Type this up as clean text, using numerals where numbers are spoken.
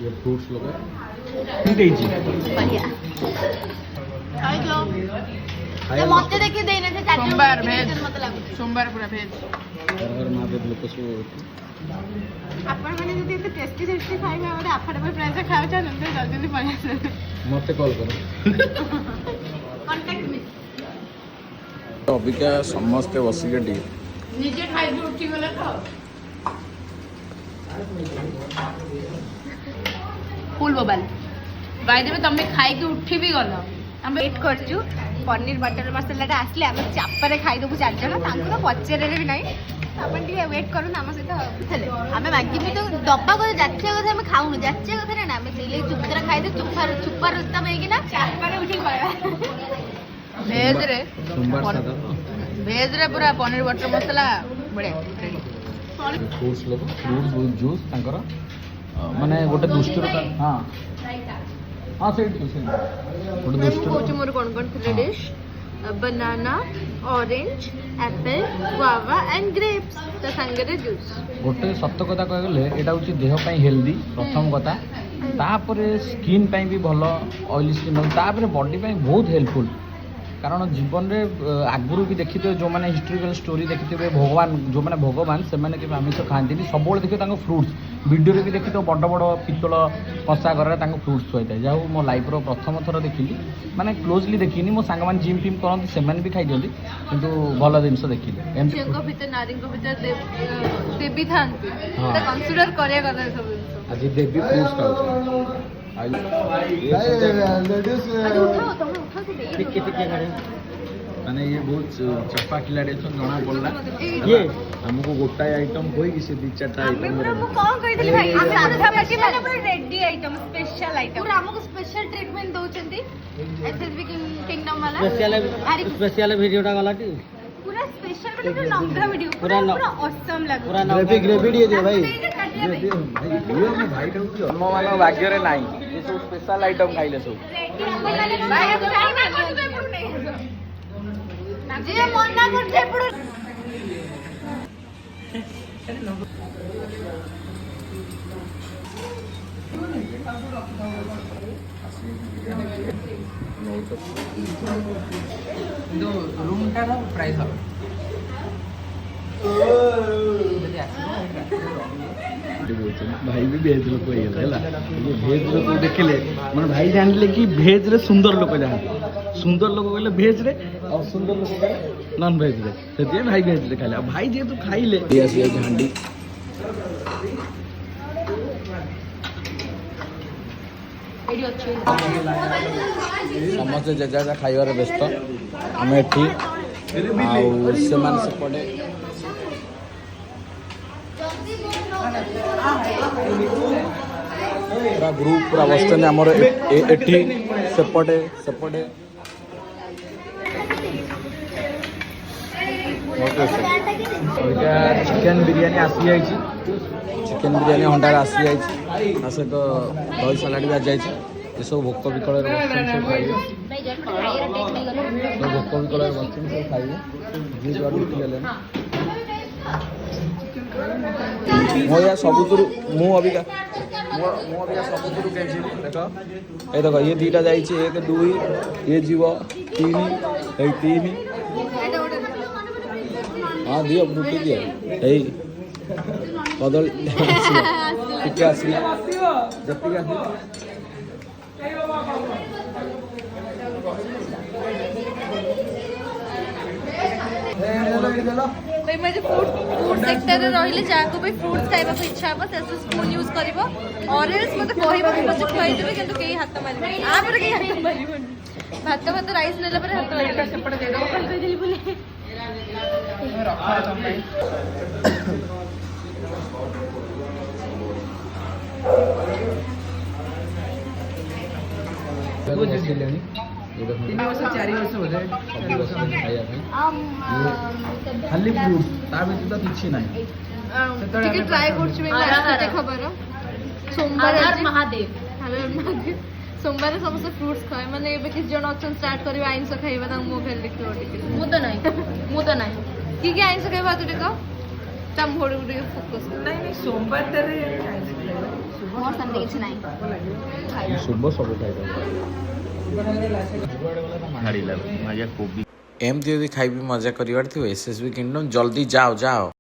ये फ्रूट्स लगा देइची बढ़िया खाइ जो ये मते देखि देने से चाचा सोमवार भेज मत लागु सोमवार पूरा भेज हर महादेव लोक सो आपण माने जदि एते टेस्टी टेस्टी खाइबा हमरे अफोर्डेबल प्राइस रे खाउ छन जल्दी जल्दी पळे आसे मते कॉल करो कांटेक्ट मी तो अबिका समस्त बसिके निजे खाइ के उठी गेले तो फुल मोबाइल बाय देबे तमे खाइ के उठी भी गलो हम वेट करछु पनीर बटर मसाला आसले हम चापरे खाइ दबु चार जण तांको तो पचेरे भी नाही अपन ଟିକେ वेट करू नाम सहित हेले हमें मागी भी तो डब्बा को जाच्छे कथा हम खाउनु जाच्छे कथा रे ना हम सेले चुपचाप खाइ दे चुप्पा रस्ता में कि ना चापरे उठी पड़ा भेज रे सोमवार सादा भेज रे पूरा पनीर बटर मसाला बढ़िया फ्रूट्स लोग फ्रूट्स जूस तांकर माने गोटे दुष्टर हां हां से गोटे दुष्टर कोच मोर कोन कोन थ्री डिश banana orange apple guava and grapes त संगरे जूस गोटे सत्य कथा कह गले एटा होची देह पई हेल्दी प्रथम कथा तापरे स्किन पई भी भलो ऑयली स्किन तापरे बॉडी पई बहुत हेल्पफुल कारण जीवन रे आगुरु भी देखिते जो माने हिस्टोरिकल स्टोरी देखिते भगवान जो माने भगवान से माने के आमिष खांती सब बळे देखिते तांको फ्रूट्स वीडियो रे भी देखिते बड़ बड़ पितल कसा करे तांको फ्रूट्स होइता जाऊ मो लाइफ रो प्रथम थर देखिली माने क्लोजली देखिनी मो संग मान जिम टिम करन से माने भी खाइ दियंती किंतु भलो जिंस देखिली एमती को भीतर नारी को भीतर देवी थांती तो कंसीडर करिया कथा सब आज देवी फ्रूट्स खाउ माने ये बहुत चपा खिलाड़ी जना पड़ला ये हमको गोटा आइटम कोई से दी चारटा आइटम हम कोन कहि दिली भाई हम आधा बाकी माने पूरा रेडी आइटम स्पेशल आइटम पूरा हमको स्पेशल ट्रीटमेंट दउचंती एसएसबी किंगडम वाला स्पेशल वीडियोटा गलाटी पूरा स्पेशल मतलब लंबा वीडियो पूरा ऑसम लागो पूरा ग्रेवी दिए दे भाई भाई जन्म मान भाग्य रे नाही ये सब स्पेशल आइटम खाइले सब जे मना करते एपड़ रूम का प्राइस हो भाई भी भेज लोक है भेज लोक देखले मन भाई जानले कि भेज रे सुंदर लोक जान सुंदर लोक कहले भेज रे और सुंदर लोक कहले नॉन भेज रे सेते भाई भेज रे खाले भाई जे तो खाइले ये आसी हांडी एडी अच्छी समस्त जजा खाइबार व्यस्त आम एठी से पड़े पूरा ग्रुप पूरा बसते आमर एठी सेपटे सेपटे चिकेन बिरियानी आसी जाइए चिकेन बिरियानी हंडार आसी जाइए सहित दही सालाड भी आज जाइए ये सब भोक विकल सब खाइए भोक विकल बस सब खाइए जी जो ले मो या सबुतु मु अबिका सबुतु केजी देख ए देख ये दीटा जाइए 1 2 ये जीव 3 3 हाँ दियो रुटी दियो ए कदल टिके आसला जतिक आसला भाई मैं जो फूड सेक्टर रे रहिले जाको भी फ्रूट्स खाइबा को इच्छा हो से स्पून यूज करिवो ऑरेंज मते कहइबा कि मते खुआई देबे किंतु केही हाथ मारिबे आ पर केही हाथ मारिबे भात भात राइस लेला पर हाथ मारिबे सेपड़ दे दो कल कहि देली बोले रखा तुम भाई 3 वर्ष 4 वर्ष हो जाए खाली फ्रूट ता व्यतीत तो किछि नाही ठीक है ट्राई करछु मैं आते खबर सोमवार महादेव सोमवार समस्त फ्रूट्स खाए माने एबे किस जण ऑप्शन स्टार्ट करबे आइंस खाइबा त मो फेल देखियो मु तो नाही की आइंस खाइबा तू देखो तम होड़ उड़ फोकस नहीं सोमवार तेरे ମୋର ସେମିତି କିଛି ନାହିଁ। ଶୁଭ ସବୁ ଖାଇଦେବ। ଏମିତି ଯଦି ଖାଇବି ମଜା କରିବାର ଥିବ SSB କିଙ୍ଗଡମ୍ ଜଲ୍ଦି ଯାଅ।